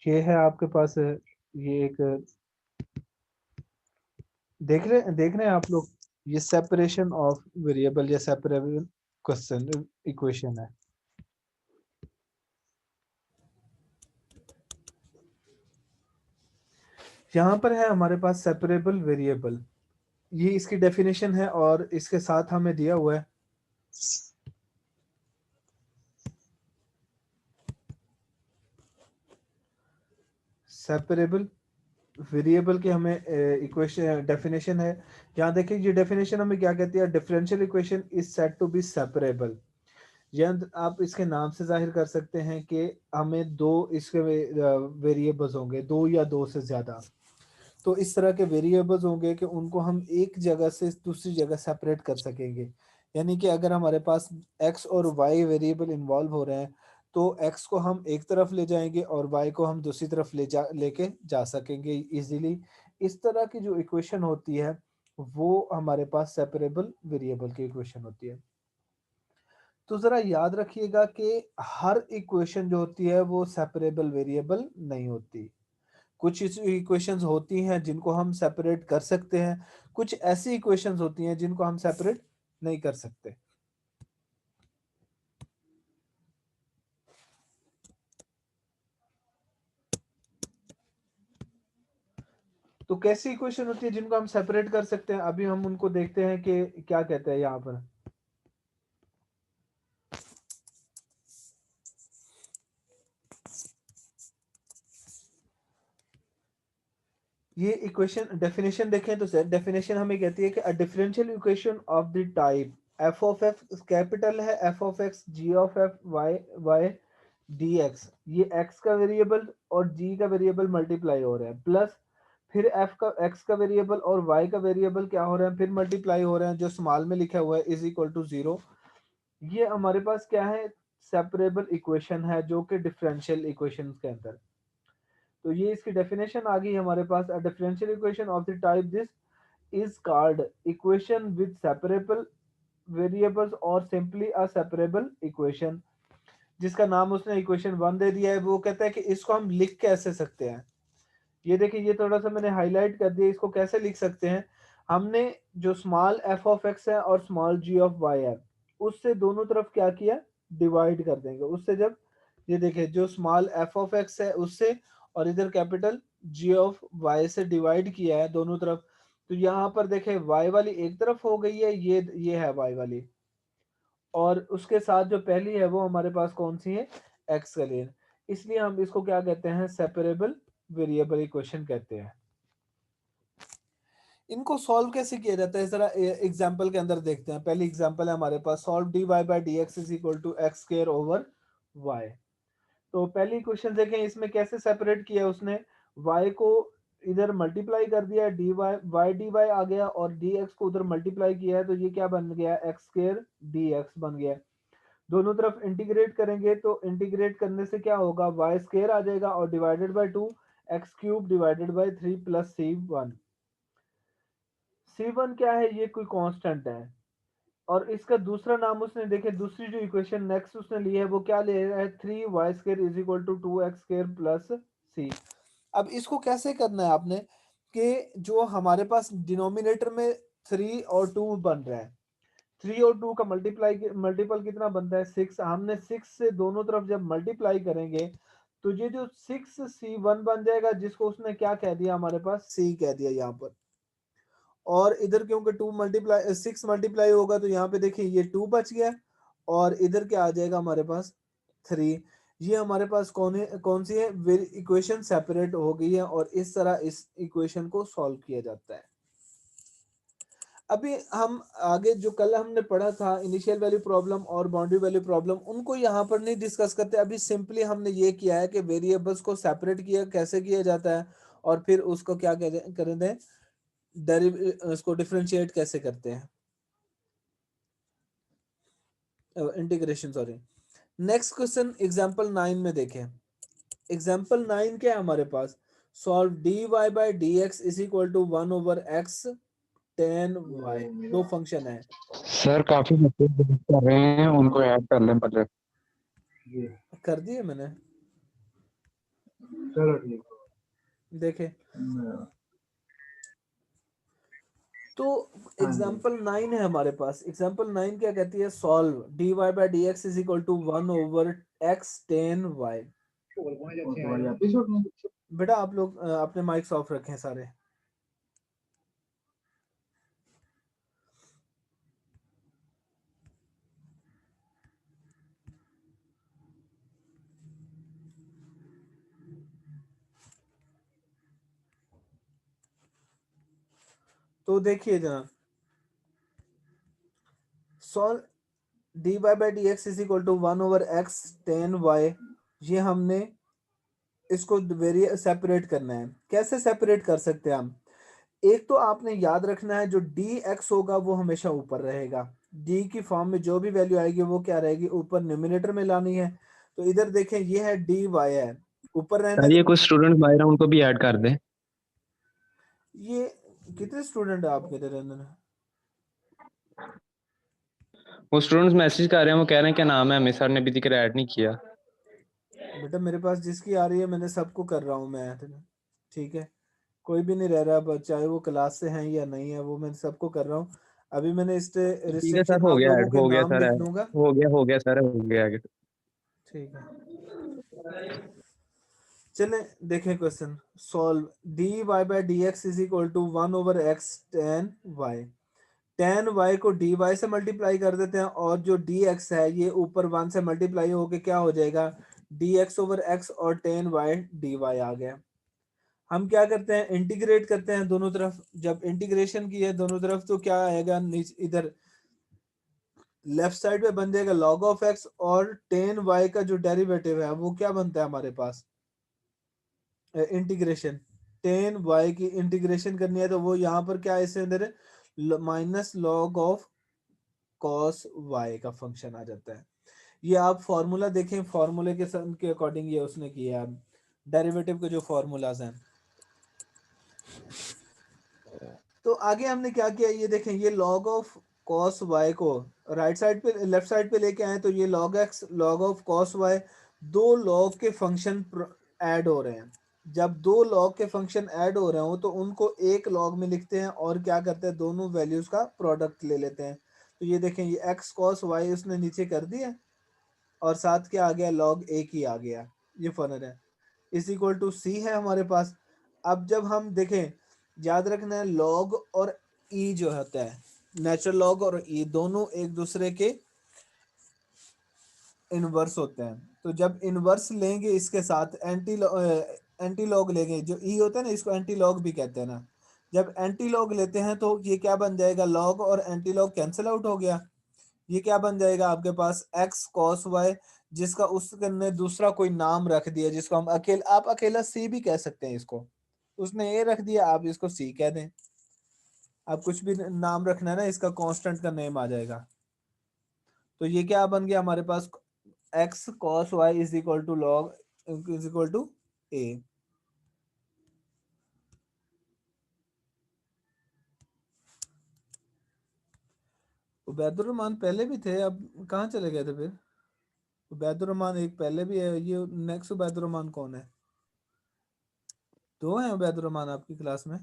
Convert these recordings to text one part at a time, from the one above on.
ये है आपके पास ये एक देख रहे हैं आप लोग, ये सेपरेशन ऑफ वेरिएबल या सेपरेबल क्वेश्चन इक्वेशन है। यहाँ पर है हमारे पास सेपरेबल वेरिएबल, ये इसकी डेफिनेशन है और इसके साथ हमें दिया हुआ है सेपरेबल वेरिएबल के हमें इक्वेशन डेफिनेशन है। यहाँ देखिए ये डेफिनेशन हमें क्या कहती है, differential equation is said to be separable. यह आप इसके नाम से जाहिर कर सकते हैं कि हमें दो इसके वेरिएबल्स होंगे, दो या दो से ज्यादा। तो इस तरह के वेरिएबल्स होंगे कि उनको हम एक जगह से दूसरी जगह सेपरेट कर सकेंगे। यानी कि अगर हमारे पास x और y वेरिएबल इन्वॉल्व हो रहे हैं तो x को हम एक तरफ ले जाएंगे और y को हम दूसरी तरफ लेके जा सकेंगे इजीली। इस तरह की जो इक्वेशन होती है वो हमारे पास सेपरेबल वेरिएबल की इक्वेशन होती है। तो जरा याद रखिएगा कि हर इक्वेशन जो होती है वो सेपरेबल वेरिएबल नहीं होती। कुछ इक्वेशंस होती हैं जिनको हम सेपरेट कर सकते हैं, कुछ ऐसी इक्वेशंस होती हैं जिनको हम सेपरेट नहीं कर सकते। तो कैसी इक्वेशन होती है जिनको हम सेपरेट कर सकते हैं, अभी हम उनको देखते हैं कि क्या कहते हैं यहाँ पर। ये इक्वेशन डेफिनेशन देखें तो डेफिनेशन हमें कहती है कि a differential equation of the type F of F capital है, F of X G of F Y Y D X, ये एक्स का वेरिएबल और जी का वेरिएबल मल्टीप्लाई हो रहे हैं, प्लस फिर एफ का एक्स का वेरिएबल और वाई का वेरिएबल क्या हो रहे हैं, फिर मल्टीप्लाई हो रहे हैं, जो स्मॉल में लिखा हुआ है इज इक्वल टू 0। ये हमारे पास क्या है, सेपरेबल इक्वेशन है जो कि डिफरेंशियल इक्वेशन के अंदर। तो ये इसकी डेफिनेशन आ गई हमारे पास, a differential equation of the type this is called equation with separable variables और सिंपली अ सेपरेबल इक्वेशन। जिसका नाम उसने इक्वेशन 1 दे दिया है। वो कहता है कि इसको हम लिख कैसे सकते हैं। ये देखिए ये थोड़ा सा मैंने हाईलाइट कर दिया, इसको कैसे लिख सकते हैं। हमने जो स्मॉल एफ ऑफ एक्स है और स्मॉल जी ऑफ वाई है उससे दोनों तरफ क्या किया, डिवाइड कर देंगे। उससे जब ये देखिए जो स्मॉल एफ ऑफ एक्स है उससे और इधर कैपिटल जी ऑफ वाई से डिवाइड किया है दोनों तरफ, तो यहाँ पर देखें वाई वाली एक तरफ हो गई है, ये है वाई वाली, और उसके साथ जो पहली है वो हमारे पास कौन सी है, एक्स का लिए। इसलिए हम इसको क्या कहते हैं, सेपरेबल वेरिएबल इक्वेशन कहते हैं। इनको सॉल्व कैसे किया जाता है जरा एग्जांपल के अंदर देखते हैं। पहली एग्जांपल है हमारे पास, solve D Y by D x is equal to X square over Y. तो पहली इक्वेशन देखें, इसमें कैसे सेपरेट किया उसने, y को इधर मल्टीप्लाई कर दिया, D Y Y D Y आ गया, और डी एक्स को उधर मल्टीप्लाई किया है तो ये क्या बन गया, एक्स स्क्वायर डी एक्स बन गया। दोनों तरफ इंटीग्रेट करेंगे तो इंटीग्रेट करने से क्या होगा, वाई स्क्वायर आ जाएगा और divided by 2 x cube divided by 3 plus C1। C1 क्या है, ये कोई कांस्टेंट है। और इसका दूसरा नाम उसने देखे, दूसरी जो इक्वेशन नेक्स्ट उसने ली है वो क्या ले रहा है, 3y² is equal to 2x² plus C. अब इसको कैसे करना है आपने, कि जो हमारे पास डिनोमिनेटर में 3 और 2 बन रहा है, 3 और 2 का मल्टीपल कितना बनता है, 6। हमने 6 से दोनों तरफ जब मल्टीप्लाई करेंगे तो ये जो 6C1 बन जाएगा, जिसको उसने क्या कह दिया, हमारे पास C कह दिया यहाँ पर। और इधर क्योंकि 6 मल्टीप्लाई होगा तो यहाँ पे देखिए ये 2 बच गया, और इधर क्या आ जाएगा हमारे पास 3। ये हमारे पास कौन सी है, इक्वेशन सेपरेट हो गई है, और इस तरह इस इक्वेशन को सॉल्व किया जाता है। अभी हम आगे जो कल हमने पढ़ा था इनिशियल वैल्यू प्रॉब्लम और बाउंड्री वैल्यू प्रॉब्लम, उनको यहाँ पर नहीं डिस्कस करते। अभी सिंपली हमने ये किया है कि वेरिएबल्स को सेपरेट किया कैसे किया जाता है, और फिर उसको क्या करें दें, उसको डिफरेंशिएट कैसे करते हैं, integration sorry. Next question example 9 में देखें। एग्जांपल 9 क्या है हमारे पास, solve D Y by D x is equal to 1 over X ten Y. दो फंक्शन है। सर काफी बच्चे विजिट कर रहे हैं, उनको ऐड कर लें पहले। कर दिए मैंने। चलो ठीक देखे। तो एग्जाम्पल 9 है हमारे पास। एग्जाम्पल 9 क्या कहती है? Solve dy by D x is equal to 1/x tan y। बेटा आप लोग अपने माइक्स ऑफ रखें सारे। तो देखिए जनाब, solve dy by D x is equal to 1/x tan y। ये हमने इसको वेरिए सेपरेट करना है। कैसे सेपरेट कर सकते हैं हम? एक तो आपने याद रखना है, जो dx होगा वो हमेशा ऊपर रहेगा। d की फॉर्म में जो भी वैल्यू आएगी वो क्या रहेगी? ऊपर न्यूमरेटर में लानी है। तो इधर देखें, ये है dy है, ऊपर रहने सर ये दें। कुछ स्टूडेंट बाहर हैं, उनको भी ऐड कर दें। ये कितने स्टूडेंट है आपके इधर अंदर? वो स्टूडेंट्स मैसेज कर रहे हैं, वो कह रहे हैं क्या नाम है, हमें सर ने अभी तक ऐड नहीं किया। बेटा मेरे पास जिसकी आ रही है मैंने सबको कर रहा हूँ मैं। ठीक है, कोई भी नहीं रह रहा, चाहे वो क्लास से हैं या नहीं है, वो मैं सबको कर रहा हूँ। अभी मैंने इस ठीक है रिस्ट्रिक्शन सर, में हो आप गया लोगों ऐड, के हो गया नाम सर लिख ऐड, दूंगा। हो गया सर, हो गया। ठीक है, चलें देखें क्वेश्चन। Solve dy by D x is equal to 1/x tan y। tan y को dy से मल्टीप्लाई कर देते हैं, और जो dx है ये ऊपर 1 से मल्टीप्लाई होके क्या हो जाएगा? dx/x, और tan y dy आ गया। हम क्या करते हैं? इंटीग्रेट करते हैं दोनों तरफ। जब इंटीग्रेशन की है दोनों तरफ तो क्या आएगा? इधर लेफ्ट साइड पे बन जाएगा log ऑफ x, और tan y का जो डेरिवेटिव है वो क्या बनता है हमारे पास? इंटीग्रेशन। tan y की इंटीग्रेशन करनी है तो वो यहाँ पर क्या है इसके अंदर? Minus log of cos y का फंक्शन आ जाता है। ये आप फॉर्मूला देखें, फॉर्मूले के अकॉर्डिंग ये उसने किया है, डेरिवेटिव के जो फॉर्मूलाज हैं। तो आगे हमने क्या किया, ये देखें, ये log ऑफ cos y को राइट साइड पे लेफ्ट साइड पे लेके आए, तो ये log x log of cos y, दो log के फंक्शन ऐड हो रहे हैं। जब दो log के फंक्शन ऐड हो रहे हो तो उनको एक log में लिखते हैं, और क्या करते हैं? दोनों वैल्यूज का प्रोडक्ट ले लेते हैं। तो ये देखें, ये x cos y उसने नीचे कर दिया, और साथ क्या आ गया? log एक ही आ गया। ये फर्क है, इज इक्वल टू सी है हमारे पास। अब जब हम देखें, याद रखना है log और e जो होता है, नेचुरल log और e दोनों एक दूसरे के इनवर्स होते हैं। तो जब इनवर्स लेंगे इसके साथ एंटी लॉग लेंगे, जो e होता है ना, इसको एंटी लॉग भी कहते हैं ना। जब एंटी लॉग लेते हैं तो ये क्या बन जाएगा? log और एंटी लॉग कैंसिल आउट हो गया। ये क्या बन जाएगा आपके पास? x cos y, जिसका उसने दूसरा कोई नाम रख दिया, जिसको हम आप अकेला c भी कह सकते हैं इसको। उसने ये रख दिया, आप इसको c कह दें। आप कुछ भी नाम रखना है ना, इसका कांस्टेंट का नेम आ जाएगा। तो ये क्या बन गया हमारे पास? x cos y is equal to log is equal to a। Ubaidur Rahman पहले भी थे, अब कहाँ चले गए थे फिर? उबैदुर रहमान एक पहले भी है, ये नेक्स्ट उबैदुर रहमान कौन है? दो हैं उबैदुर रहमान आपकी क्लास में?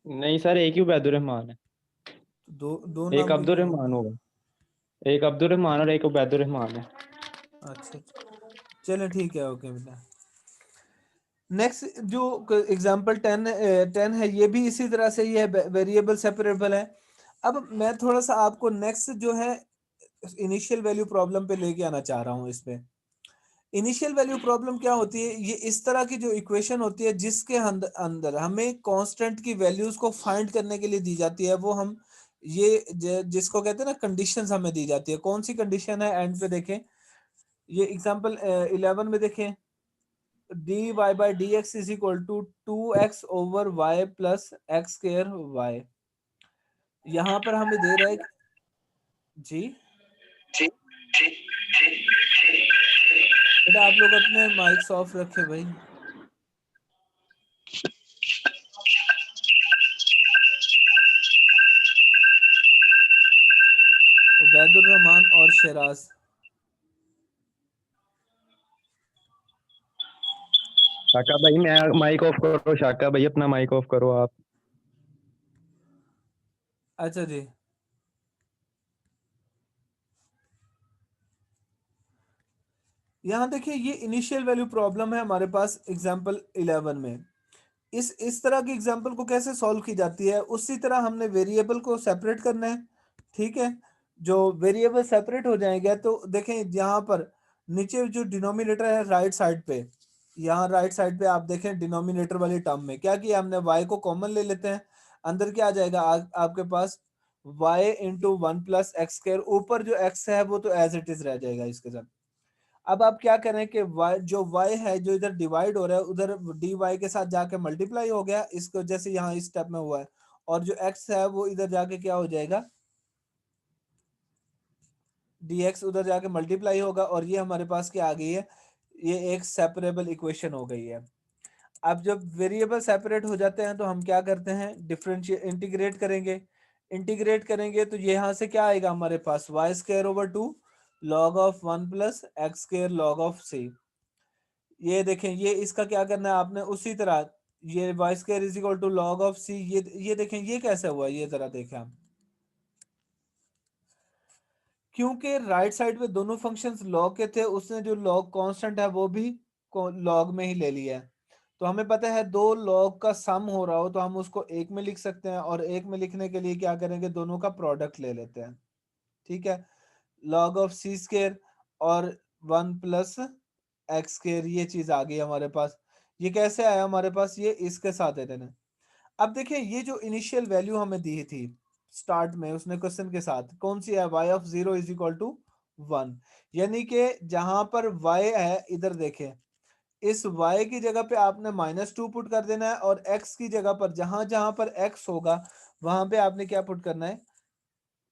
नहीं सर, एक ही उबैदुर रहमान है। दो दो एक नाम अब्दुल क्यों रहमान है? होगा, एक अब्दुल रहमान और एक उबैदुर रहमान है। अच्छा, चलो ठीक है, ओके बेटा। नेक्स्ट जो एग्जांपल 10 है, ये भी इसी तरह से ही है, वेरिएबल सेपरेबल है। अब मैं थोड़ा सा आपको नेक्स्ट जो है इनिशियल वैल्यू प्रॉब्लम पे लेके आना चाह रहा हूँ। इस पे इनिशियल वैल्यू प्रॉब्लम क्या होती है? ये इस तरह की जो इक्वेशन होती है जिसके अंदर हमें कांस्टेंट की वैल्यूज को फाइंड करने के लिए दी जाती है। वो हम ये जिसको कहते हैं ना, कंडीशंस हमें दी जाती है। कौन सी कंडीशन है? एंड पे देखें, ये एग्जांपल 11 में देखें, dy by D x is equal to 2x/y plus x square y। यहाँ पर हमें दे रहा है जी बेटा आप लोग अपने माइक्स ऑफ रखे भाई। उबैदुर रहमान और शराज, शाका भाई मैं माइक ऑफ करो, शाका भाई अपना माइक ऑफ करो आप। अच्छा जी, यहाँ देखिए ये इनिशियल वैल्यू प्रॉब्लम है हमारे पास एग्जाम्पल 11 में। इस तरह की एग्जाम्पल को कैसे सॉल्व की जाती है, उसी तरह हमने वेरिएबल को सेपरेट करना है। ठीक है, जो वेरिएबल सेपरेट हो जाएंगे तो देखें यहाँ पर नीचे जो डिनोमिनेटर है राइट साइड पे, यहाँ राइट साइड पे आप देखें डिनोमिनेटर वाली टर्म में क्या किया हमने, y को कॉमन ले लेते हैं। अंदर क्या आ जाएगा आपके पास y into one plus X square, ऊपर जो x है वो तो एज इट इज रह जाएगा इसके साथ। अब आप क्या करें कि जो y है जो इधर डिवाइड हो रहा है उधर dy के साथ जाके मल्टीप्लाई हो गया, इसको जैसे यहाँ इस स्टेप में हुआ है, और जो x है वो इधर जाके क्या हो जाएगा, dx उधर जाके मल्टीप्लाई होगा, और ये हमारे पास क्या आ गई है, ये एक सेपरेबल इक्वेशन हो गई है। अब जब वेरिएबल सेपरेट हो जाते हैं तो हम क्या करते हैं, डिफरेंशिएट इंटीग्रेट करेंगे। इंटीग्रेट करेंगे तो यहाँ से क्या आएगा हमारे पास, Y square over two log of one plus X square log of C. ये देखें, ये इसका क्या करना है आपने उसी तरह, ये Y square is equal to log of C, ये देखें ये कैसे हुआ, ये जरा देखें हम, क्योंकि राइट साइड पे दोनों फंक्शंस लॉग के थे, उसने जो लॉग कांस्टेंट है वो भी लॉग में ही ले लिया है। तो हमें पता है दो लॉग का सम हो रहा हो तो हम उसको एक में लिख सकते हैं, और एक में लिखने के लिए क्या करेंगे, दोनों का प्रोडक्ट ले लेते हैं। ठीक है, लॉग ऑफ सी स्क्वायर और वन प्लस एक्स स्क्वायर, ये चीज आ गई हमारे पास। ये कैसे आया हमारे पास, ये इसके साथ है देना। अब देखिए ये जो इनिशियल वैल्यू हमें दी थी स्टार्ट में उसने क्वेश्चन के साथ, कौन सी है, y of 0 is equal to 1, यानी कि जहां पर y है इधर देखें, इस y की जगह पे आपने -2 पुट कर देना है, और x की जगह पर जहां जहां पर x होगा वहां पे आपने क्या पुट करना है,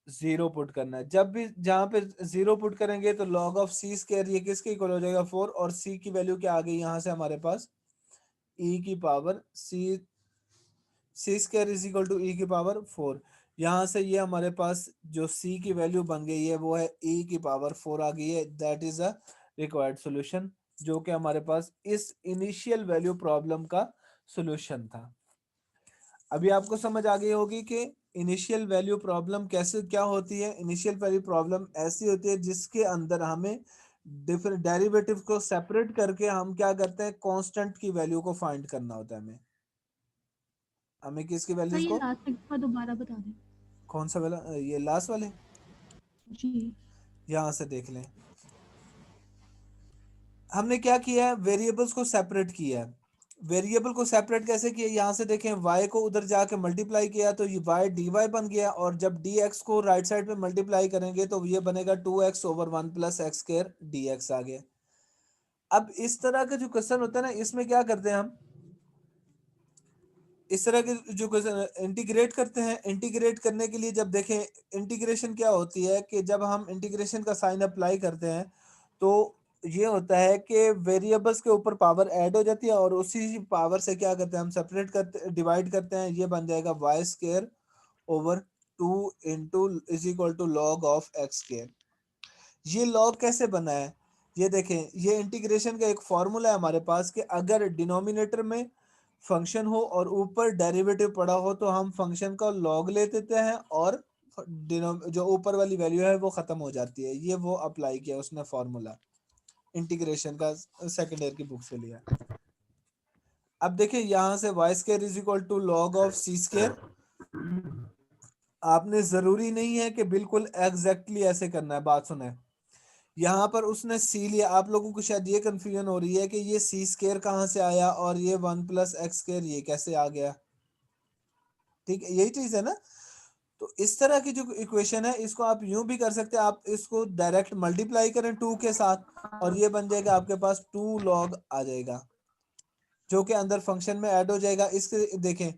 0 पुट करना है। जब भी जहां पे 0 पुट करेंगे तो log ऑफ c स्क्वायर ये किसके इक्वल हो जाएगा, 4, और c की वैल्यू क्या आ गई यहाँ से हमारे पास, e की power C square is equal to E की पावर 4। यहाँ से ये हमारे पास जो c की वैल्यू बन गई है वो है e की पावर 4 आ गई है। That is a required solution, जो कि हमारे पास इस इनिशियल वैल्यू प्रॉब्लम का सॉल्यूशन था। अभी आपको समझ आ गई होगी कि इनिशियल वैल्यू प्रॉब्लम कैसे क्या होती है। इनिशियल वैल्यू प्रॉब्लम ऐसी होती है जिसके अंदर हमें डिफरेंट डेरिवेटिव को सेपरेट करके हम क्या करते हैं, कांस्टेंट की वैल्यू को फाइंड करना होता है हमें। हमें किसकी सर वैल्यूज ये को, लास्ट एक बार दोबारा बता दें। कौन सा वाला, ये लास्ट वाले, जी। यहां से देख लें। हमने क्या किया है, वेरिएबल्स को सेपरेट किया है। वेरिएबल को सेपरेट कैसे किया, यहां से देखें, y को उधर जाके मल्टीप्लाई किया तो ये y dy बन गया, और जब dx को राइट साइड पे मल्टीप्लाई करेंगे तो ये बनेगा 2x over 1 plus X square dx आ गया। अब इस तरह का जो क्वेश्चन होता है ना, इसमें क्या करते हैं हम, इस तरह के जो क्वेश्चन इंटीग्रेट करते हैं, इंटीग्रेट करने के लिए जब देखें, इंटीग्रेशन क्या होती है कि जब हम इंटीग्रेशन का साइन अप्लाई करते हैं तो ये होता है कि वेरिएबल्स के ऊपर पावर ऐड हो जाती है, और उसी पावर से क्या करते हैं हम, सेपरेट करते डिवाइड करते हैं, ये बन जाएगा y square over 2 into is equal to log of x square. ये लॉग कैसे बना है, ये देखें, ये इंटीग्रेशन का एक फॉर्मूला है हमारे पास कि अगर डिनोमिनेटर में फंक्शन हो और ऊपर डेरिवेटिव पड़ा हो तो हम फंक्शन का लॉग ले देते हैं, और जो ऊपर वाली वैल्यू है वो खत्म हो जाती है। ये वो अप्लाई किया उसने फॉर्मूला इंटीग्रेशन का, सेकेंड ईयर की बुक से लिया। अब देखिए यहाँ से y square is equal to log of c square, आपने जरूरी नहीं है कि बिल्कुल एग्जैक्टली ऐसे करना है, बात सुने। यहाँ पर उसने सी लिया, आप लोगों को शायद ये कंफ्यूजन हो रही है कि ये सी स्क्वायर कहाँ से आया और ये 1 प्लस एक्स स्क्वायर ये कैसे आ गया। ठीक है, यही चीज है ना। तो इस तरह की जो इक्वेशन है इसको आप यूं भी कर सकते हैं, आप इसको डायरेक्ट मल्टीप्लाई करें 2 के साथ और ये बन जाएगा आपके पास 2 लॉग आ जाएगा, जो कि अंदर फंक्शन में ऐड हो जाएगा। इसके देखें,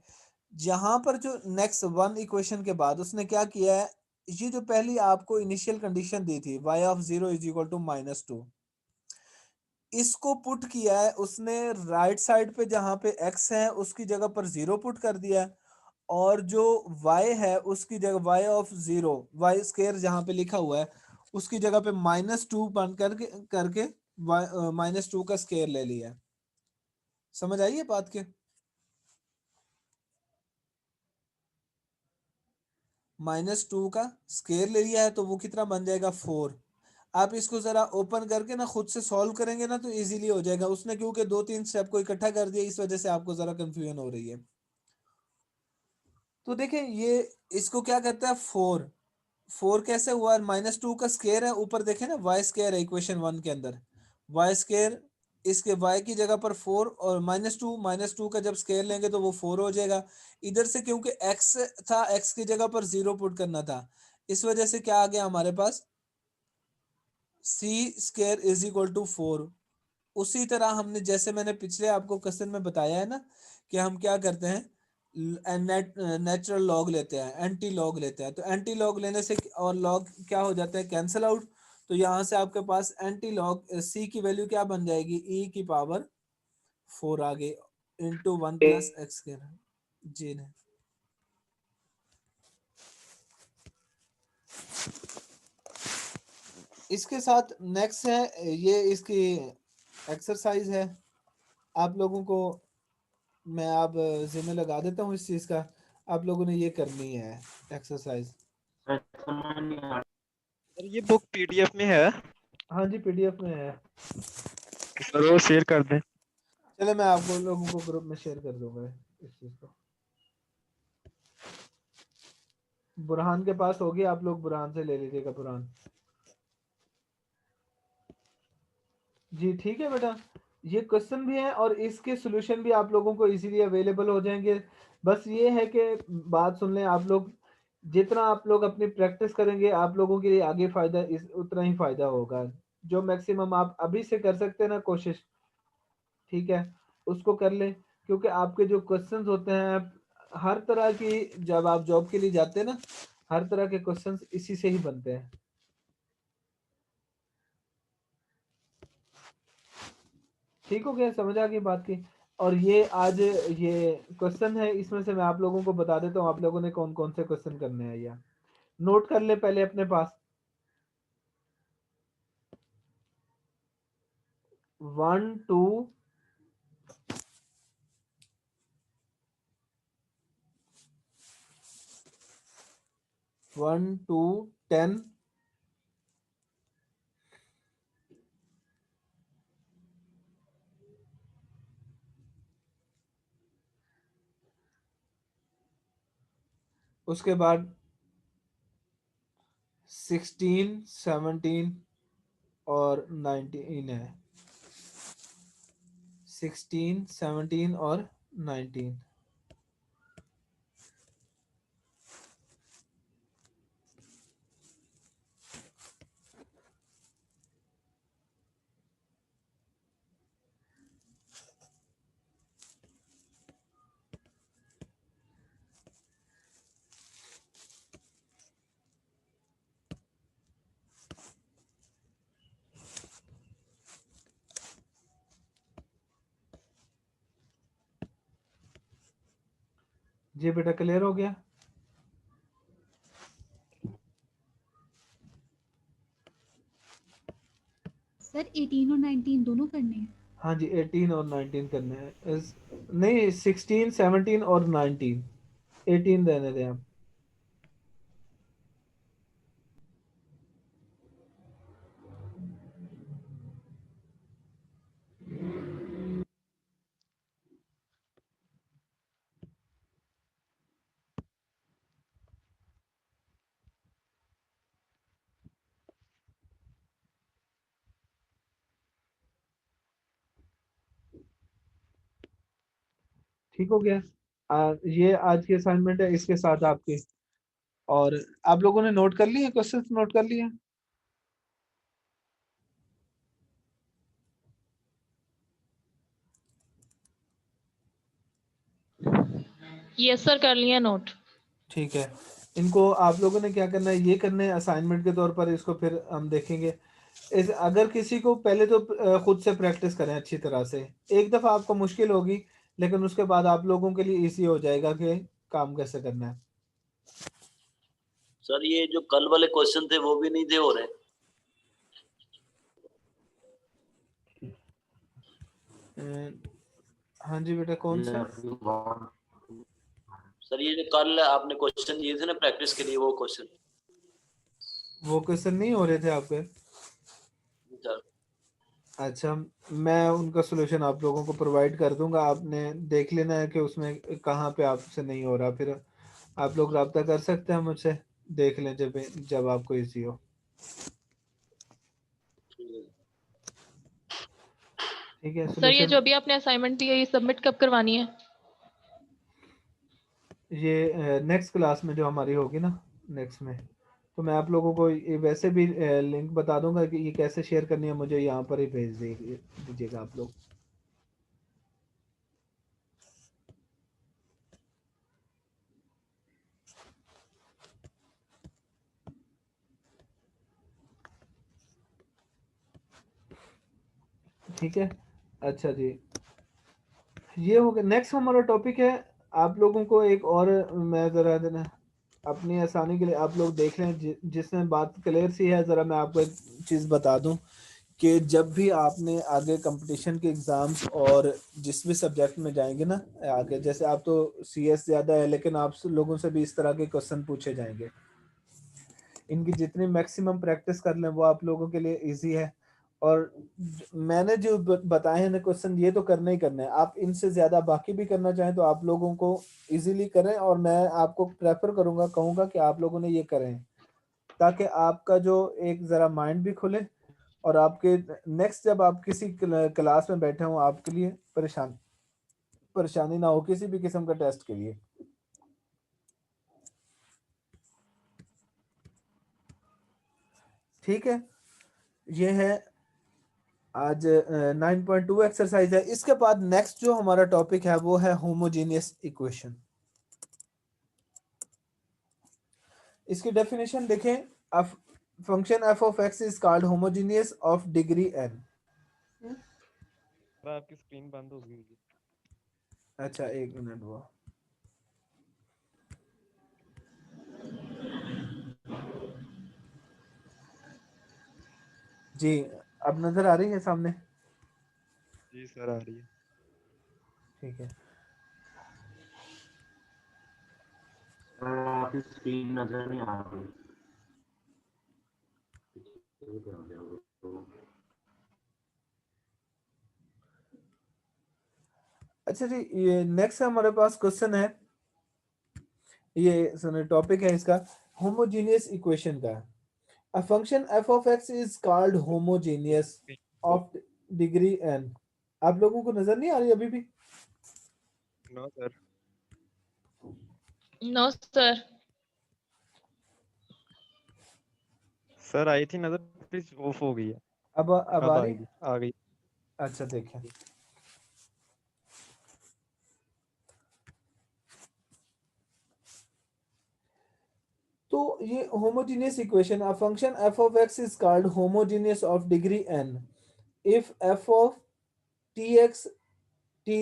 जहां पर जो नेक्स्ट वन इक्वेशन के बाद उसने क्या किया है, ये जो पहली आपको इनिशियल कंडीशन दी थी y of 0 is equal to -2, इसको पुट किया है उसने राइट साइड पे, जहां पे x है उसकी जगह पर 0 पुट कर दिया है, और जो y है उसकी जगह y ऑफ 0 वाई स्क्वायर जहां पे लिखा हुआ है उसकी जगह पे -2 बन करके -2 का स्क्वायर ले लिया है। समझ आई है बात के? -2 का स्केयर ले लिया है तो वो कितना बन जाएगा 4। आप इसको जरा ओपन करके ना खुद से सॉल्व करेंगे ना तो इजीली हो जाएगा। उसने क्योंकि 2-3 स्टेप को इकट्ठा कर दिया, इस वजह से आपको जरा कंफ्यूजन हो रही है। तो देखें ये इसको क्या कहता है 4। 4 कैसे हुआ? -2 का स्केयर है, ऊपर देखें ना y स्केयर है इक्वेशन 1 के अंदर। y स्केयर इसके y की जगह पर 4 और -2 का जब स्केयर लेंगे तो वो 4 हो जाएगा। इधर से क्योंकि x था, x की जगह पर 0 पुट करना था, इस वजह से क्या आ गया हमारे पास c square is equal to 4। उसी तरह हमने जैसे मैंने पिछले आपको क्वेश्चन में बताया है ना कि हम क्या करते हैं नेचुरल लॉग लेते हैं, एंटी लॉग लेते हैं। तो एंटी लॉग लेने से और लॉग क्या हो जाता है कैंसिल आउट। तो यहाँ से आपके पास एंटी लॉग सी की वैल्यू क्या बन जाएगी e की पावर 4 आ गई इंटू 1 प्लस एक्स के जी ने। इसके साथ नेक्स्ट है ये इसकी एक्सरसाइज है। आप लोगों को मैं आप जिम्मे लगा देता हूँ इस चीज का, आप लोगों ने ये करनी है एक्सरसाइज। सर ये बुक पीडीएफ में है? हाँ जी पीडीएफ में है। सर वो शेयर कर दें। चले मैं आपको लोगों को ग्रुप में शेयर कर दूंगा इस चीज को। बुरहान के पास होगी, आप लोग बुरहान से ले लीजिएगा। बुरहान जी ठीक है बेटा, ये क्वेश्चन भी है और इसके सॉल्यूशन भी आप लोगों को इजीली अवेलेबल हो जाएंगे। बस ये है कि बात सुन लें आप लोग, जितना आप लोग अपनी प्रैक्टिस करेंगे आप लोगों के लिए आगे फायदा इस उतना ही फायदा होगा। जो मैक्सिमम आप अभी से कर सकते हैं ना कोशिश, ठीक है, उसको कर लें। क्योंकि आपके जो क्वेश्चंस होते हैं हर तरह की, जब आप जॉब के लिए जाते हैं ना, हर तरह के क्वेश्चंस इसी से ही बनते हैं। ठीक हो गया, समझ आ गई बात की। और ये आज ये क्वेश्चन है, इसमें से मैं आप लोगों को बता देता हूँ आप लोगों ने कौन कौन से क्वेश्चन करने हैं। या नोट कर ले पहले अपने पास। 1 2 1 2 10 उसके बाद 16 17 और 19 है। 16 17 और 19। जी बेटा क्लियर हो गया? सर 18 और 19 दोनों करने हैं? हाँ जी 18 और 19 करने हैं। नहीं 16 17 और 19, 18 रहने दें आप। ठीक हो गया? ये आज की असाइनमेंट है, इसके साथ आपके। और आप लोगों ने नोट कर लिए क्वेश्चन, नोट कर लिए? यस सर कर लिया नोट। ठीक है, इनको आप लोगों ने क्या करना है, ये करना है असाइनमेंट के तौर पर। इसको फिर हम देखेंगे। अगर किसी को पहले तो खुद से प्रैक्टिस करें अच्छी तरह से। एक दफ़ा आपको मुश्किल होगी लेकिन उसके बाद आप लोगों के लिए इजी हो जाएगा कि काम कैसे करना है। सर ये जो कल वाले क्वेश्चन थे वो भी नहीं थे हो रहे? हाँ जी बेटा, कौन सा? सर ये जो कल आपने क्वेश्चन दिए थे ना प्रैक्टिस के लिए, वो क्वेश्चन वो क्वेश्चन नहीं हो रहे थे आपके? सर। अच्छा, मैं उनका सॉल्यूशन आप लोगों को प्रोवाइड कर दूंगा, आपने देख लेना है कि उसमें कहाँ पे आपसे नहीं हो रहा, फिर आप लोग रब्ता कर सकते हैं मुझसे, देख लें जब जब आपको इजी हो। ठीक है, सर ये सॉल्यूशन जो अभी आपने असाइनमेंट दी है ये सबमिट कब करवानी है? ये नेक्स्ट क्लास में जो हमारी होगी ना, नेक्स्ट में, तो मैं आप लोगों को ये वैसे भी लिंक बता दूंगा कि ये कैसे शेयर करनी है, मुझे यहाँ पर ही भेज दीजिएगा आप लोग। ठीक है, अच्छा जी, ये हो गया। नेक्स्ट हमारा टॉपिक है, आप लोगों को एक और, मैं ज़रा देना अपनी आसानी के लिए आप लोग देख लें, जिसमें बात क्लियर सी है, ज़रा मैं आपको एक चीज़ बता दूं कि जब भी आपने आगे कंपटीशन के एग्ज़ाम्स और जिस भी सब्जेक्ट में जाएंगे ना आगे, जैसे आप तो CS ज़्यादा है, लेकिन आप लोगों से भी इस तरह के क्वेश्चन पूछे जाएंगे, इनकी जितनी मैक्सिमम प्रैक्टिस कर लें वो आप लोगों के लिए इजी है। और मैंने जो बताए हैं ना क्वेश्चन, ये तो करना ही करना है, आप इनसे ज़्यादा बाकी भी करना चाहें तो आप लोगों को इजीली करें, और मैं आपको प्रेफर करूंगा, कहूँगा कि आप लोगों ने ये करें, ताकि आपका जो एक ज़रा माइंड भी खुले, और आपके नेक्स्ट जब आप किसी क्लास में बैठे हों, आपके लिए परेशानी ना हो किसी भी किस्म का टेस्ट के लिए। ठीक है, ये है आज 9.2 एक्सरसाइज है। इसके बाद नेक्स्ट जो हमारा टॉपिक है वो है होमोजेनियस इक्वेशन। इसकी डेफिनेशन देखें, function f of x is called homogeneous of degree n। आपकी स्क्रीन बंद हो गई है। अच्छा, एक मिनट वो, जी अब नजर आ रही है सामने? जी सर आ रही है। ठीक है, आपकी स्क्रीन नजर नहीं आ रही। अच्छा जी, ये नेक्स्ट हमारे पास क्वेश्चन है, ये सुनिए टॉपिक है इसका, होमोजेनियस इक्वेशन का। A function f of x is called homogeneous of degree n। आप लोगों को नजर नहीं आ रही अभी भी? No sir. No sir. Sir आई थी नजर, प्लीज ऑफ हो गई है। अब आ रही? आएगी, आ गई। अच्छा देखें, तो ये homogeneous equation, a function f of x is called homogeneous of degree n if f of tx ty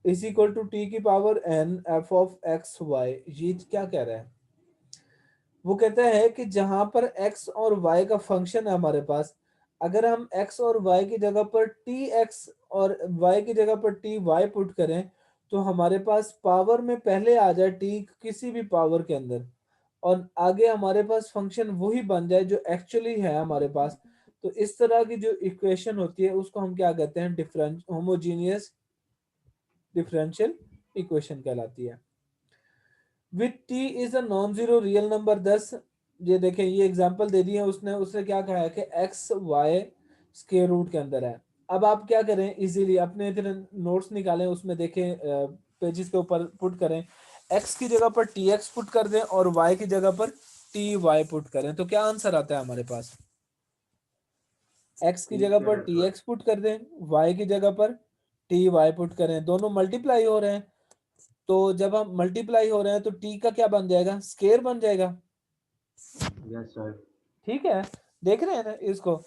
is equal to t की power n f of x y। ये क्या कह रहा है? वो कहता है कि जहां पर x और y का फंक्शन है हमारे पास, अगर हम x और y की जगह पर tx और y की जगह पर ty पुट करें, तो हमारे पास पावर में पहले आ जाए t किसी भी पावर के अंदर, और आगे हमारे पास फंक्शन वही बन जाए जो एक्चुअली है हमारे पास। तो इस तरह की जो इक्वेशन होती है उसको हम क्या कहते हैं? होमोजीनियस डिफरेंशियल इक्वेशन कहलाती है। With t is a non zero real number 10। ये देखें, ये एग्जांपल दे दिए उसने उसने क्या कहा है कि x y स्क्वायर रूट के अंदर है। अब आप क्या करें, इजीली अपने नोट्स निकालें, उसमें देखें पेजेस के ऊपर पुट करें, x की जगह पर tx पुट कर दें और y की जगह पर ty पुट करें, तो क्या आंसर आता है हमारे पास? x की जगह पर tx पुट कर दें, y की जगह पर ty पुट करें, दोनों मल्टीप्लाई हो रहे हैं, तो जब हम मल्टीप्लाई हो रहे हैं तो t का क्या बन जाएगा? स्केयर बन जाएगा। Yes sir. ठीक है, देख रहे हैं ना इसको?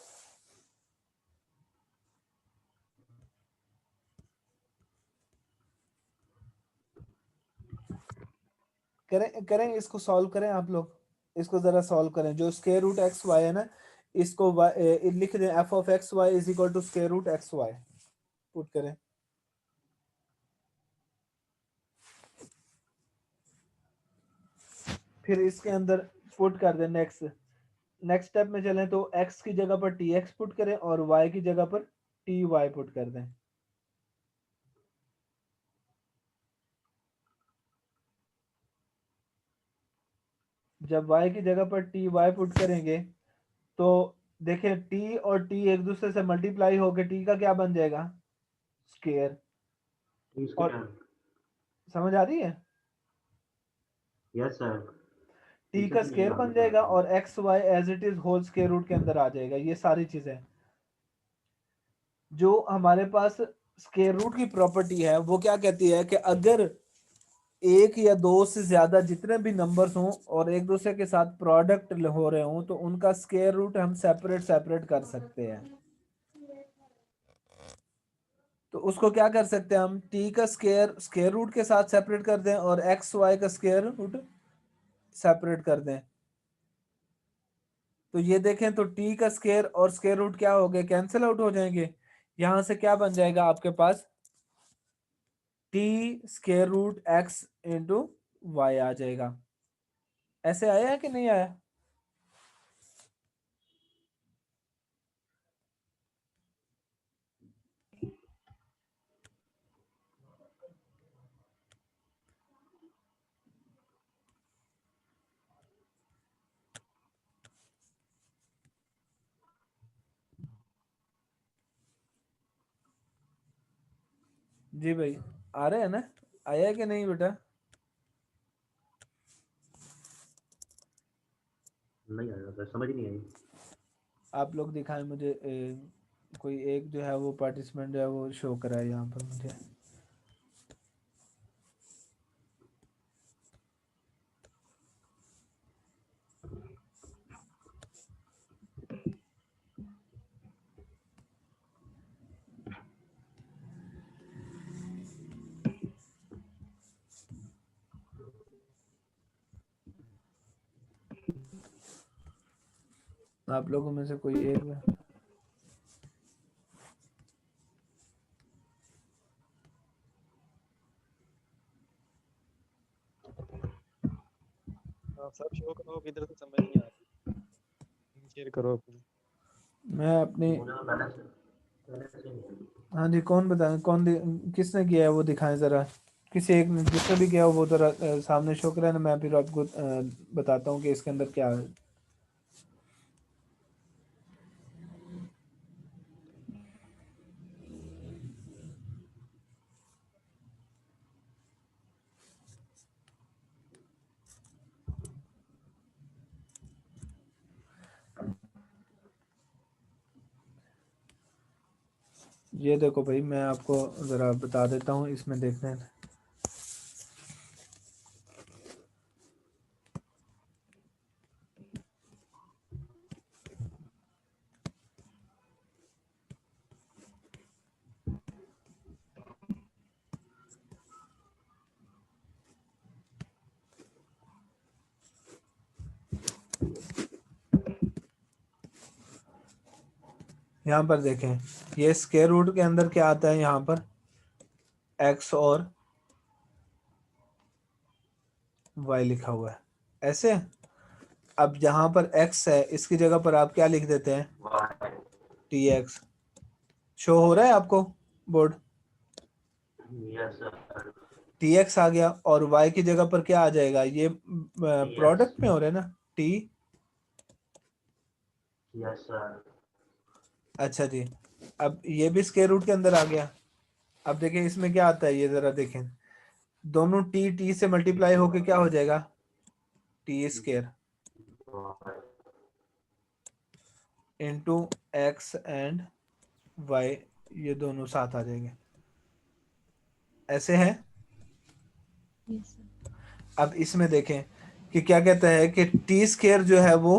करें करें इसको सॉल्व करें आप लोग, इसको जरा सॉल्व करें, जो स्क्वायर रूट एक्स वाई है ना, इसको लिख दें f of x y is equal to square root x y, put करें। फिर इसके अंदर पुट कर दें नेक्स्ट स्टेप में चलें तो x की जगह पर tx पुट करें और y की जगह पर ty पुट कर दें। जब y की जगह पर ty पुट करेंगे तो देखें t और t एक दूसरे से मल्टीप्लाई होकर t का क्या बन जाएगा, स्क्वायर। और समझ आ रही है, यस सर। t का स्क्वायर बन जाएगा और x y as it is whole square root के अंदर आ जाएगा। ये सारी चीजें जो हमारे पास स्क्वायर रूट की प्रॉपर्टी है वो क्या कहती है कि अगर एक या दो से ज्यादा जितने भी नंबर्स हों और एक दूसरे के साथ प्रोडक्ट हो रहे हों तो उनका स्क्वायर रूट हम सेपरेट कर सकते हैं। तो उसको क्या कर सकते हैं हम, t का स्क्वायर रूट के साथ सेपरेट कर दें और x y का स्क्वायर रूट सेपरेट कर दें। तो ये देखें तो t का स्क्वायर और स्क्वायर रूट क्या हो गए, कैंसिल आउट हो जाएंगे। यहां से क्या बन जाएगा आपके पास, t square root x into Y आ जाएगा। ऐसे आया है कि नहीं आया? जी भाई आ रहे हैं ना, आया है कि नहीं बेटा? नहीं आया सर, समझ नहीं आई। आप लोग दिखाएं मुझे कोई एक जो है वो पार्टिसिपेंट जो है वो शो कराए यहाँ पर मुझे। आप लोगों में से कोई एक सब शो करो, किधर से समझ नहीं आ रही, शेयर करो अपनी। मैं अपनी पहले से नहीं आई। हाँ जी, कौन बताए किसने किया है वो दिखाएं जरा। किसी एक ने जिसने भी किया हो वो जरा सामने शो कराए ना, मैं फिर आपको बताता हूँ कि इसके अंदर क्या है। ये देखो भाई, मैं आपको जरा बता देता हूँ, इसमें देखने यहाँ पर देखें, ये स्क्वायर रूट के अंदर क्या आता है, यहाँ पर x और y लिखा हुआ है ऐसे। अब यहाँ पर x है, इसकी जगह पर आप क्या लिख देते हैं, tx। शो हो रहा है आपको बोर्ड? Yes sir. tx आ गया और y की जगह पर क्या आ जाएगा, ये प्रोडक्ट में हो रहा है ना, t। Yes sir. अच्छा जी, अब ये भी स्क्वायर रूट के अंदर आ गया। अब देखें इसमें क्या आता है, ये जरा देखें, दोनों t से मल्टीप्लाई होके क्या हो जाएगा, t square into x and y, ये दोनों साथ आ जाएंगे। ऐसे है। Yes sir. अब इसमें देखें कि क्या कहता है कि टी स्क्वायर जो है वो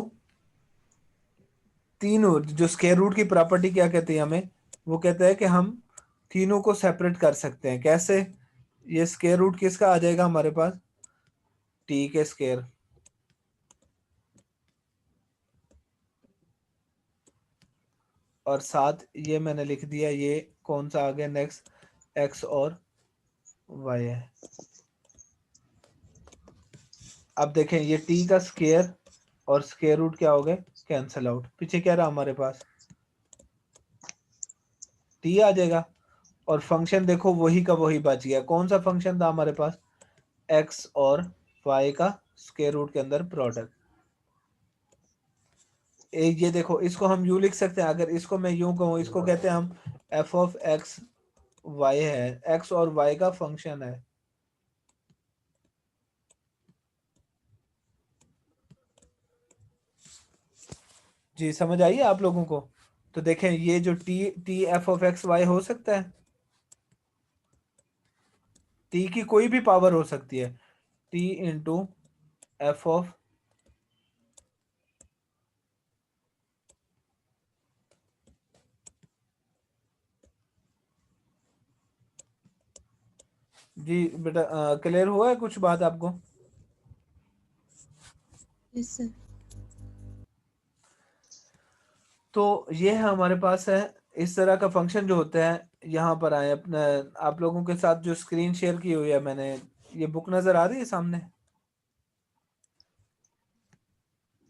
तीनों, जो स्क्वायर रूट की प्रॉपर्टी क्या कहती है हमें, वो कहता है कि हम तीनों को सेपरेट कर सकते हैं। कैसे? ये स्क्वायर रूट किसका आ जाएगा हमारे पास, टी के स्क्वायर और साथ ये मैंने लिख दिया, ये कौन सा आ गया नेक्स्ट, एक्स और वाई है। अब देखें ये t का स्क्वायर और स्क्वायर रूट क्या हो गए, कैंसिल आउट। पीछे क्या रहा हमारे पास, t आ जाएगा और फंक्शन देखो वही का वही बच गया। कौन सा फंक्शन था हमारे पास, x और y का स्क्वायर रूट के अंदर प्रोडक्ट। ये देखो इसको हम यूं लिख सकते हैं, अगर इसको मैं यूं कहूँ, इसको कहते हैं हम f ऑफ x y है, x और y का फंक्शन है। जी समझ आई आप लोगों को। तो देखें ये जो t f of x y हो सकता है, t की कोई भी पावर हो सकती है, t इंटू एफ ऑफ जी बेटा क्लियर हुआ है कुछ बात आपको। Yes sir. तो ये है हमारे पास है इस तरह का फंक्शन जो होता है। यहाँ पर आए अपना, आप लोगों के साथ जो स्क्रीन शेयर की हुई है मैंने, ये बुक नजर आ रही है सामने,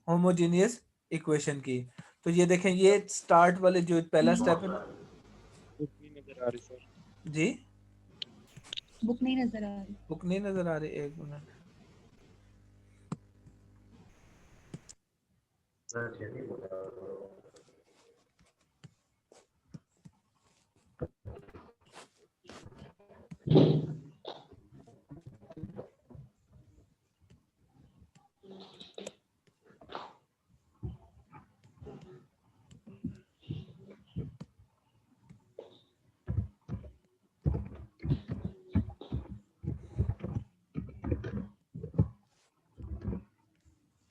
होमोजेनियस इक्वेशन की। तो ये देखें ये स्टार्ट वाले जो पहला स्टेप है, बुक नहीं नजर आ रही सर। जी बुक नहीं नजर आ रही। बुक नहीं नजर आ रही, एक मिनट। सर चलिए बोला।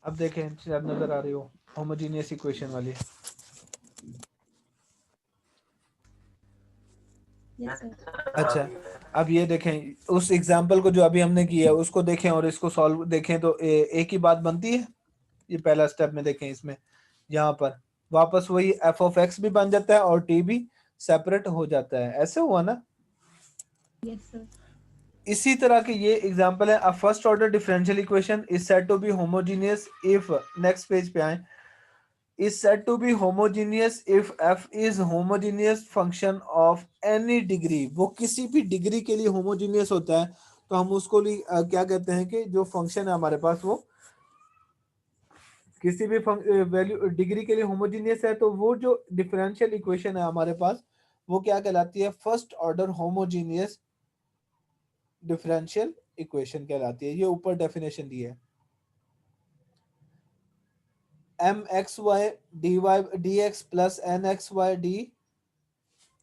अब देखें शायद नजर आ रही हो होमोजेनियस इक्वेशन वाली। Yes sir. अच्छा अब ये देखें उस एग्जाम्पल को जो अभी हमने किया है उसको देखें और इसको सॉल्व देखें तो एक ही बात बनती है। ये पहला स्टेप में देखें, इसमें यहाँ पर वापस वही एफ ऑफ एक्स भी बन जाता है और टी भी सेपरेट हो जाता है। ऐसे हुआ ना। Yes sir. इसी तरह के ये एग्जांपल है। A first order differential equation is said to be homogeneous if, next page पे आए, is said to be homogeneous if f is homogeneous function of any degree। वो किसी भी डिग्री के लिए होमोजीनियस होता है तो हम उसको क्या कहते हैं कि जो फंक्शन है हमारे पास वो किसी भी वैल्यू डिग्री के लिए होमोजीनियस है, तो वो जो डिफरेंशियल इक्वेशन है हमारे पास वो क्या कहलाती है, first order homogeneous differential equation कहलाती है। ये ऊपर डेफिनेशन दी है, M x y D y D x plus N x y D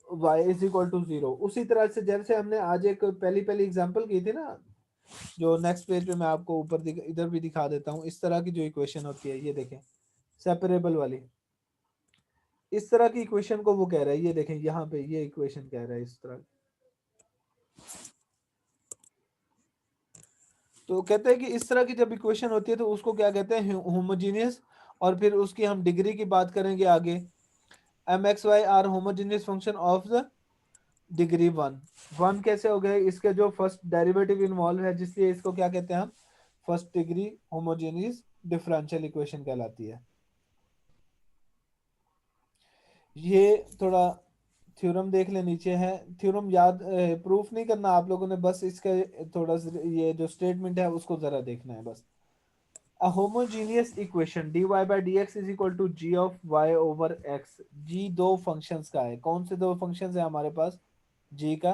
y is equal to 0। उसी तरह से जैसे हमने आज एक पहली एग्जांपल की थी ना, जो नेक्स्ट पेज पे मैं आपको ऊपर इधर भी दिखा देता हूँ। इस तरह की जो इक्वेशन होती है, ये देखें सेपरेबल वाली, इस तरह की इक्वेशन को वो कह रहा है। ये देखें यहाँ पे ये इक्वेशन कह रहा है इस तरह। तो कहते हैं कि इस तरह की जब इक्वेशन होती है तो उसको क्या कहते हैं, होमोजीनियस। और फिर उसकी हम डिग्री की बात करेंगे आगे। M x y are homogeneous function of the degree 1 कैसे हो गए, इसके जो फर्स्ट डेरिवेटिव इन्वॉल्व है, जिसलिए इसको क्या कहते हैं हम, first degree homogeneous differential equation कहलाती है। ये थोड़ा थ्योरम देख ले, नीचे है थ्योरम, याद प्रूफ नहीं करना आप लोगों ने, बस इसका थोड़ा ये जो स्टेटमेंट है उसको जरा देखना है बस। A homogeneous equation dy by dx is equal to g of y over x। g दो फंक्शंस का है। कौन से दो फंक्शंस है हमारे पास, g का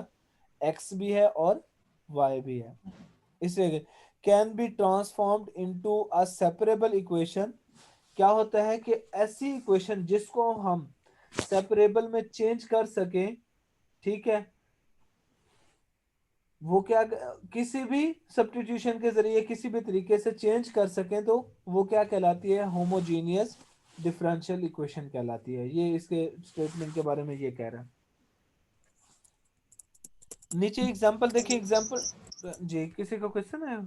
x भी है और y भी है। इसलिए can be transformed into a separable equation. क्या होता है कि ऐसी इक्वेशन जिसको हम सेपरेबल में चेंज कर सके, ठीक है, वो क्या किसी भी सब्स्टिट्यूशन के जरिए किसी भी तरीके से चेंज कर सकें तो वो क्या कहलाती है, होमोजीनियस डिफरेंशियल इक्वेशन कहलाती है। ये इसके स्टेटमेंट के बारे में ये कह रहा है। नीचे एग्जांपल देखिए, एग्जांपल जी किसी को क्वेश्चन है।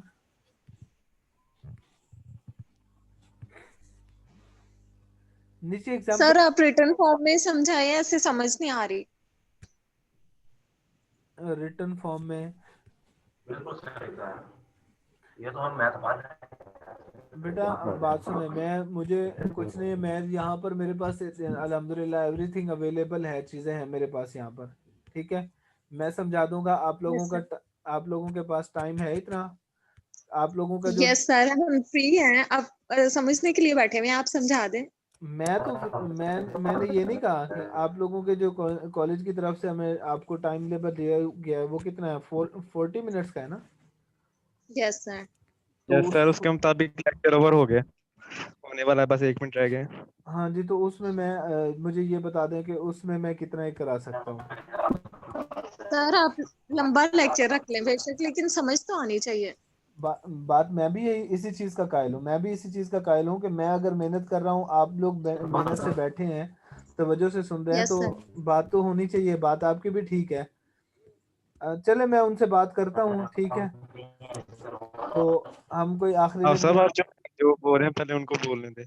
नीचे एग्जांपल सर आप रिटर्न फॉर्म में समझाए, ऐसे समझ नहीं आ रही। रिटर्न फॉर्म में बिल्कुल सही कहा। ये तो हम मैथ पढ़ रहे हैं। बेटा अब बात सुने, मुझे कुछ नहीं, मैं यहाँ पर मेरे पास अल्हम्दुलिल्लाह एवरीथिंग अवेलेबल है, चीज़ें हैं मेरे पास यहाँ पर, ठीक है। मैं समझा दूंगा आप लोगों Yes, का, आप लोगों के पास टाइम है इतना, आप लोगों का जो यस सर, हम फ्री हैं, अब समझने के लिए बैठे हुए हैं, आप समझा दें। मैंने ये नहीं कहा कि आप लोगों के जो कॉलेज की तरफ से हमें आपको टाइम लेबर दिया गया है वो कितना है, 40 मिनट्स का है ना। Yes sir. तो यस सर, उसके मुताबिक लेक्चर ओवर हो गए, होने वाला है, बस 1 मिनट रह गए। हाँ जी, तो उसमें मैं मुझे ये बता दें कि उसमें मैं कितना ही करा सकता हूँ। सर आप लंबा लेक्चर रख लें बेशक, लेकिन समझ तो आनी चाहिए। बात मैं भी यही इसी चीज का कायल हूँ, मैं भी इसी चीज का कायल हूँ कि मैं अगर मेहनत कर रहा हूँ, आप लोग मेहनत से बैठे हैं, तवज्जो से सुन रहे हैं, यस तो सर। बात तो होनी चाहिए, बात आपकी भी ठीक है। चले मैं उनसे बात करता हूँ, ठीक है। तो हम कोई आखिरी अब में सब आप जो बोल रहे हैं पहले उनको बोलने दे।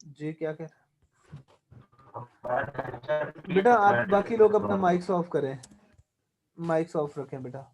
जी क्या कह बेटा, आप बाकी लोग अपना माइक्स ऑफ करें, माइक्स ऑफ रखें बेटा।